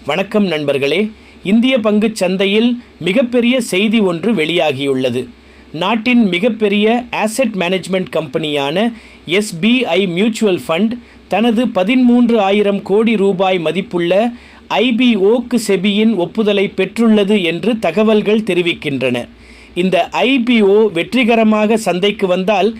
வணக்கம் நண்பர்களே. இந்திய பங்குச் சந்தையில் மிகப்பெரிய செய்தி ஒன்று வெளியாகியுள்ளது. நாட்டின் மிகப்பெரிய ஆசெட் மேனேஜ்மெண்ட் கம்பெனியான SBI மியூச்சுவல் ஃபண்ட் தனது 13,000 கோடி ரூபாய் மதிப்புள்ள IPOக்கு செபியின் ஒப்புதலை பெற்றுள்ளது என்று தகவல்கள் தெரிவிக்கின்றன. இந்த IPO வெற்றிகரமாக சந்தைக்கு வந்தால்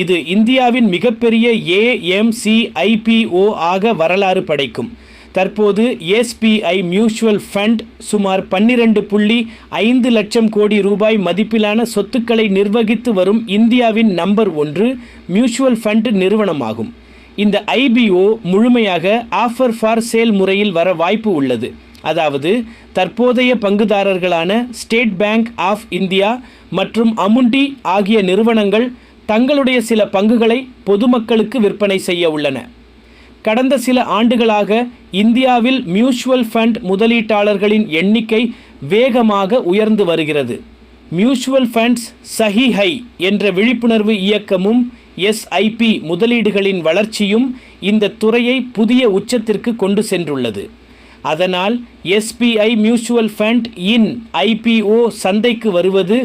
இது இந்தியாவின் மிகப்பெரிய AMC IPO ஆக வரலாறு படைக்கும். தற்போது SBI மியூச்சுவல் ஃபண்ட் சுமார் 12.5 லட்சம் கோடி ரூபாய் மதிப்பிலான சொத்துக்களை நிர்வகித்து வரும் இந்தியாவின் நம்பர் 1 மியூச்சுவல் ஃபண்ட் நிறுவனமாகும். இந்த IPO முழுமையாக ஆஃபர் ஃபார் சேல் முறையில் வர வாய்ப்பு உள்ளது. அதாவது தற்போதைய பங்குதாரர்களான ஸ்டேட் பேங்க் ஆஃப் இந்தியா மற்றும் அமுண்டி ஆகிய நிறுவனங்கள் தங்களுடைய சில பங்குகளை பொதுமக்களுக்கு விற்பனை செய்ய உள்ளன. கடந்த சில ஆண்டுகளாக இந்தியாவில் மியூச்சுவல் ஃபண்ட் முதலீட்டாளர்களின் எண்ணிக்கை வேகமாக உயர்ந்து வருகிறது. மியூச்சுவல் ஃபண்ட்ஸ் சஹி ஹை என்ற விழிப்புணர்வு இயக்கமும் SIP முதலீடுகளின் வளர்ச்சியும் இந்த துறையை புதிய உச்சத்திற்கு கொண்டு சென்றுள்ளது. அதனால் SBI மியூச்சுவல் ஃபண்ட் IPO சந்தைக்கு வருவது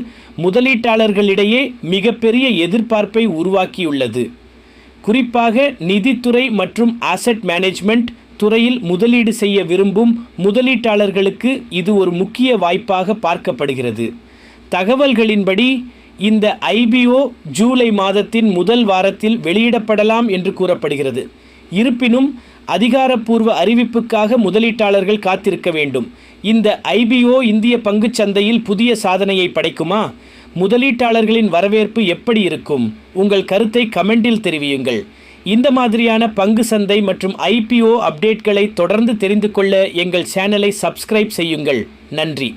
முதலீட்டாளர்களிடையே மிகப்பெரிய எதிர்பார்ப்பை உருவாக்கியுள்ளது. குறிப்பாக நிதித்துறை மற்றும் ஆசெட் மேனேஜ்மெண்ட் துறையில் முதலீடு செய்ய விரும்பும் முதலீட்டாளர்களுக்கு இது ஒரு முக்கிய வாய்ப்பாக பார்க்கப்படுகிறது. தகவல்களின்படி இந்த IPO ஜூலை மாதத்தின் முதல் வாரத்தில் வெளியிடப்படலாம் என்று கூறப்படுகிறது. இருப்பினும் அதிகாரப்பூர்வ அறிவிப்புக்காக முதலீட்டாளர்கள் காத்திருக்க வேண்டும். இந்த IPO இந்திய பங்குச் சந்தையில் புதிய சாதனையை படைக்குமா? முதலீட்டாளர்களின் வரவேற்பு எப்படி இருக்கும்? உங்கள் கருத்தை கமெண்டில் தெரிவியுங்கள். இந்த மாதிரியான பங்கு சந்தை மற்றும் IPO அப்டேட்களை தொடர்ந்து தெரிந்து கொள்ள எங்கள் சேனலை சப்ஸ்கிரைப் செய்யுங்கள். நன்றி.